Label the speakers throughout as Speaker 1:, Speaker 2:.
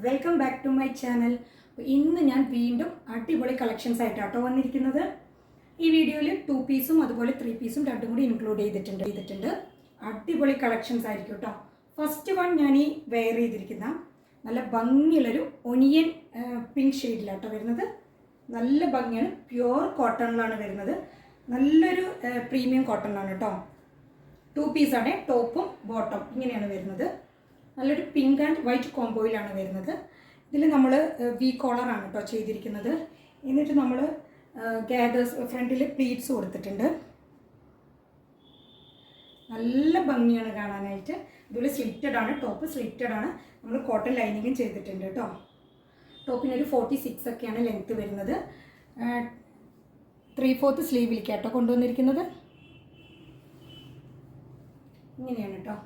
Speaker 1: Welcome back to my channel. ഇന്ന് ഞാൻ വീണ്ടും അടിപൊളി കളക്ഷൻസ് ആയിട്ടാട്ടോ വന്നിരിക്കുന്നത്. ഈ വീഡിയോയിൽ 2 പീസും അതുപോലെ 3 പീസും രണ്ടും കൂടി ഇൻക്ലൂഡ് ചെയ്തിട്ടുണ്ട്. അടിപൊളി കളക്ഷൻസ് ആയിരിക്കും കേട്ടോ. ഫസ്റ്റ് വൺ ഞാൻ ഈ വെയർ ചെയ്തിരിക്കുന്ന നല്ല ഭംഗിയുള്ളൊരു ഒനിയൻ പിങ്ക് ഷെയ്ഡിലാട്ടോ വരുന്നത്. നല്ല ഭംഗിയാണ്. പ്യുവർ കോട്ടണിലാണ് വരുന്നത്. നല്ലൊരു പ്രീമിയം കോട്ടണിലാണ് കേട്ടോ. 2 പീസാണ്, ടോപ്പും ബോട്ടം ഇങ്ങനെയാണ് വരുന്നത്. നല്ലൊരു പിങ്ക് ആൻഡ് വൈറ്റ് കോംബോയിലാണ് വരുന്നത്. ഇതിൽ നമ്മൾ വി കോളറാണ് കേട്ടോ ചെയ്തിരിക്കുന്നത്. എന്നിട്ട് നമ്മൾ ഗാദേഴ്സ് ഫ്രണ്ടിൽ പ്ലീറ്റ്സ് കൊടുത്തിട്ടുണ്ട്. നല്ല ഭംഗിയാണ് കാണാനായിട്ട്. ഇതുപോലെ സ്ലിറ്റഡ് ആണ്, ടോപ്പ് സ്ലിറ്റഡ് ആണ്. നമ്മൾ കോട്ടൺ ലൈനിങ്ങും ചെയ്തിട്ടുണ്ട് കേട്ടോ. ടോപ്പിനൊരു 46 ഒക്കെയാണ് ലെങ്ത്ത് വരുന്നത്. 3/4 സ്ലീവിലേക്കാട്ടോ കൊണ്ടുവന്നിരിക്കുന്നത്. ഇങ്ങനെയാണ് കേട്ടോ.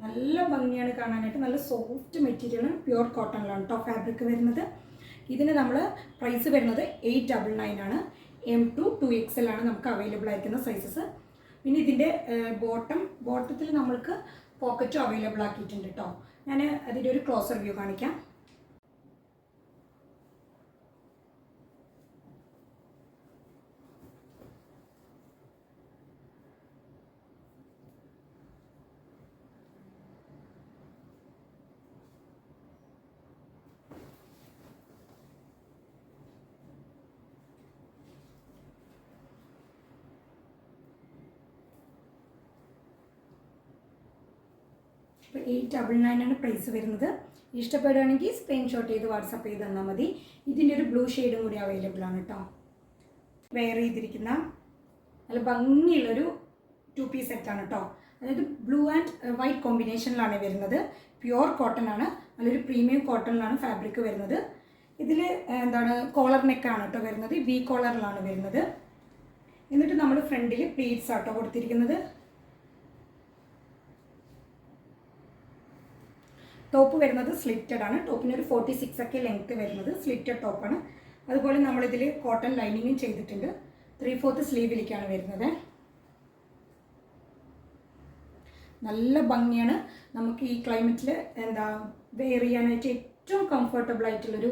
Speaker 1: നല്ല ഭംഗിയാണ് കാണാനായിട്ട്. നല്ല സോഫ്റ്റ് മെറ്റീരിയലാണ്, പ്യുവർ കോട്ടണിലാണ് കേട്ടോ ഫാബ്രിക് വരുന്നത്. ഇതിന് നമ്മൾ പ്രൈസ് വരുന്നത് 899 ആണ്. M2 2XL ആണ് നമുക്ക് അവൈലബിൾ ആയിരിക്കുന്ന സൈസസ്. പിന്നെ ഇതിൻ്റെ ബോട്ടത്തിൽ നമ്മൾക്ക് പോക്കറ്റും അവൈലബിൾ ആക്കിയിട്ടുണ്ട് കേട്ടോ. ഞാൻ അതിൻ്റെ ഒരു ക്ലോസർ വ്യൂ കാണിക്കാം. ഇപ്പോൾ 899 ആണ് പ്രൈസ് വരുന്നത്. ഇഷ്ടപ്പെടുകയാണെങ്കിൽ സ്ക്രീൻഷോട്ട് ചെയ്ത് വാട്സപ്പ് ചെയ്ത് തന്നാൽ മതി. ഇതിൻ്റെ ഒരു ബ്ലൂ ഷെയ്ഡും കൂടി അവൈലബിൾ ആണ് കേട്ടോ. വെയർ ചെയ്തിരിക്കുന്ന നല്ല ഭംഗിയുള്ളൊരു 2 പീസ് സെറ്റാണ് കേട്ടോ. അതായത് ബ്ലൂ ആൻഡ് വൈറ്റ് കോമ്പിനേഷനിലാണ് വരുന്നത്. പ്യുവർ കോട്ടൺ ആണ്. നല്ലൊരു പ്രീമിയം കോട്ടണിലാണ് ഫാബ്രിക് വരുന്നത്. ഇതിൽ കോളർ നെക്കാണ് കേട്ടോ വരുന്നത്. വി കോളറിലാണ് വരുന്നത്. എന്നിട്ട് നമ്മൾ ഫ്രണ്ടിൽ പ്ലീറ്റ്സ് ആട്ടോ കൊടുത്തിരിക്കുന്നത്. ടോപ്പ് വരുന്നത് സ്ലിറ്റഡ് ആണ്. ടോപ്പിനൊരു 46 ഒക്കെ ലെങ്ത്ത് വരുന്നത്. സ്ലിറ്റഡ് ടോപ്പാണ്. അതുപോലെ നമ്മളിതിൽ കോട്ടൺ ലൈനിങ്ങും ചെയ്തിട്ടുണ്ട്. 3/4 സ്ലീവിലേക്കാണ് വരുന്നത്. നല്ല ഭംഗിയാണ്. നമുക്ക് ഈ ക്ലൈമറ്റിൽ വെയർ ചെയ്യാനായിട്ട് ഏറ്റവും കംഫർട്ടബിൾ ആയിട്ടുള്ളൊരു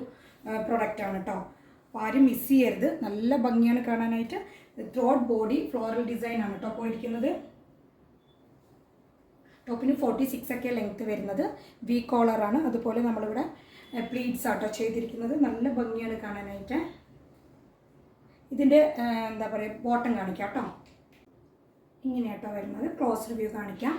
Speaker 1: പ്രൊഡക്റ്റാണ് കേട്ടോ. അപ്പോൾ ആരും മിസ് ചെയ്യരുത്. നല്ല ഭംഗിയാണ് കാണാനായിട്ട്. ത്രോട്ട് ബോഡി ഫ്ലോറൽ ഡിസൈൻ ആണ് കേട്ടോ പോയിരിക്കുന്നത്. ടോപ്പിന് 46 ഒക്കെ ലെങ്ത്ത് വരുന്നത്. വി കോളറാണ്. അതുപോലെ നമ്മളിവിടെ പ്ലീറ്റ്സ് ആട്ടോ ചെയ്തിരിക്കുന്നത്. നല്ല ഭംഗിയാണ് കാണാനായിട്ട്. ഇതിൻ്റെ ബോട്ടം കാണിക്കാം കേട്ടോ. ഇങ്ങനെയാട്ടോ വരുന്നത്. ക്ലോസ് റിവ്യൂ കാണിക്കാം.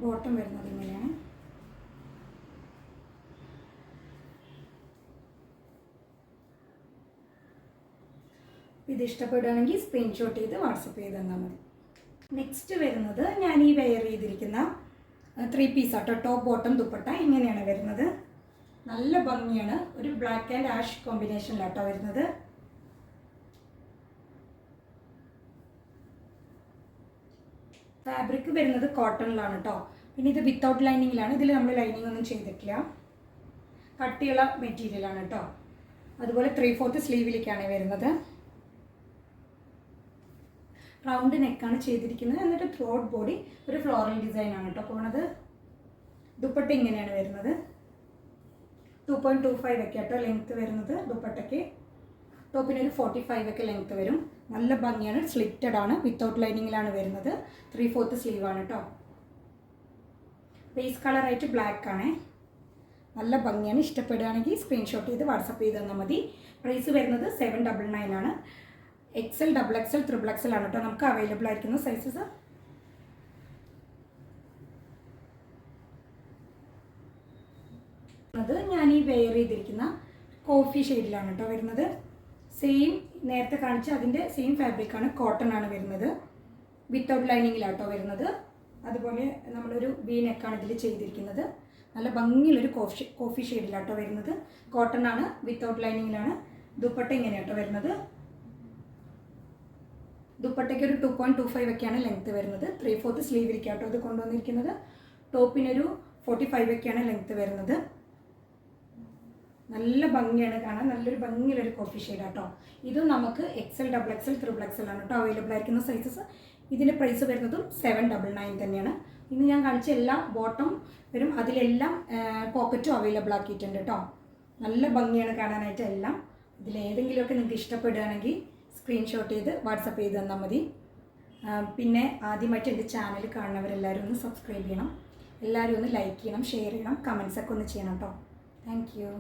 Speaker 1: ബോട്ടം വരുന്നത് ഇങ്ങനെയാണ്. ഇത് ഇഷ്ടപ്പെടുകയാണെങ്കിൽ സ്ക്രീൻഷോട്ട് ചെയ്ത് വാട്സപ്പ് ചെയ്ത് തന്നാൽ മതി. നെക്സ്റ്റ് വരുന്നത് ഞാൻ ഈ വെയർ ചെയ്തിരിക്കുന്ന 3 പീസ് ആട്ടോ. ടോപ്പ് ബോട്ടം ദുപ്പട്ട ഇങ്ങനെയാണ് വരുന്നത്. നല്ല ഭംഗിയാണ്. ഒരു ബ്ലാക്ക് ആൻഡ് ആഷ് കോമ്പിനേഷനിലാട്ടോ വരുന്നത്. ഫാബ്രിക് വരുന്നത് കോട്ടണിലാണ് കേട്ടോ. പിന്നെ ഇത് വിത്തൗട്ട് ലൈനിങ്ങിലാണ്. ഇതിൽ നമ്മൾ ലൈനിങ് ഒന്നും ചെയ്തിട്ടില്ല. കട്ടിയുള്ള മെറ്റീരിയലാണ് കേട്ടോ. അതുപോലെ 3/4 സ്ലീവിലേക്കാണ് വരുന്നത്. റൗണ്ട് നെക്കാണ് ചെയ്തിരിക്കുന്നത്. എന്നിട്ട് ത്രോട്ട് ബോഡി ഒരു ഫ്ലോറൽ ഡിസൈൻ ആണ് കേട്ടോ പോണത്. ദുപ്പട്ട ഇങ്ങനെയാണ് വരുന്നത്. 2.25 ഒക്കെ കേട്ടോ ലെങ്ത്ത് വരുന്നത് ദുപ്പട്ടയ്ക്ക്. ടോപ്പിനൊരു 45 ഒക്കെ ലെങ്ത്ത് വരും. നല്ല ഭംഗിയാണ്. സ്ലിറ്റഡ് ആണ്. വിത്തൗട്ട് ലൈനിങ്ങിലാണ് വരുന്നത്. 3/4 സ്ലീവാണ് കേട്ടോ. ബേസ് കളറായിട്ട് ബ്ലാക്ക് ആണ്. നല്ല ഭംഗിയാണ്. ഇഷ്ടപ്പെടുകയാണെങ്കിൽ സ്ക്രീൻഷോട്ട് ചെയ്ത് വാട്സപ്പ് ചെയ്ത് തന്നാൽ മതി. പ്രൈസ് വരുന്നത് 799 ആണ്. XL, XXL, XXL ആണ് കേട്ടോ നമുക്ക് അവൈലബിൾ ആയിരിക്കുന്ന സൈസസ്. അത് ഞാൻ ഈ വെയർ ചെയ്തിരിക്കുന്ന കോഫി ഷെയ്ഡിലാണ് കേട്ടോ വരുന്നത്. സെയിം നേരത്തെ കാണിച്ച അതിൻ്റെ സെയിം ഫാബ്രിക്കാണ്. കോട്ടൺ ആണ് വരുന്നത്. വിത്തൗട്ട് ലൈനിങ്ങിലാട്ടോ വരുന്നത്. അതുപോലെ നമ്മളൊരു വി നെക്കാണ് ഇതിൽ ചെയ്തിരിക്കുന്നത്. നല്ല ഭംഗിയുള്ളൊരു കോഫി ഷെയ്ഡിലാട്ടോ വരുന്നത്. കോട്ടൺ ആണ്. വിത്തൗട്ട് ലൈനിങ്ങിലാണ്. ദുപ്പട്ട ഇങ്ങനെയാട്ടോ വരുന്നത്. ദുപ്പട്ടയ്ക്ക് ഒരു 2.25 ഒക്കെയാണ് ലെങ്ത്ത് വരുന്നത്. 3/4 സ്ലീവിലേക്കാട്ടോ ഇത് കൊണ്ടുവന്നിരിക്കുന്നത്. ടോപ്പിനൊരു 45 ഒക്കെയാണ് ലെങ്ത്ത് വരുന്നത്. നല്ല ഭംഗിയാണ് കാണാൻ, നല്ലൊരു ഭംഗിയുള്ളൊരു കോഫി ഷെയ്ഡാണ് കേട്ടോ. ഇതും നമുക്ക് XL, XXL, XXL ആണ് കേട്ടോ അവൈലബിൾ ആയിരിക്കുന്ന സൈസസ്. ഇതിൻ്റെ പ്രൈസ് വരുന്നതും 799 തന്നെയാണ്. ഇന്ന് ഞാൻ കാണിച്ച എല്ലാം ബോട്ടം വരും, അതിലെല്ലാം പോക്കറ്റും അവൈലബിൾ ആക്കിയിട്ടുണ്ട് കേട്ടോ. നല്ല ഭംഗിയാണ് കാണാനായിട്ട് എല്ലാം. ഇതിലേതെങ്കിലുമൊക്കെ നിങ്ങൾക്ക് ഇഷ്ടപ്പെടുകയാണെങ്കിൽ സ്ക്രീൻഷോട്ട് ചെയ്ത് വാട്സപ്പ് ചെയ്ത് തന്നാൽ മതി. പിന്നെ ആദ്യമായിട്ട് എൻ്റെ ചാനൽ കാണുന്നവരെല്ലാവരും ഒന്ന് സബ്സ്ക്രൈബ് ചെയ്യണം, എല്ലാവരും ഒന്ന് ലൈക്ക് ചെയ്യണം, ഷെയർ ചെയ്യണം, കമൻസൊക്കെ ഒന്ന് ചെയ്യണം കേട്ടോ. Thank you.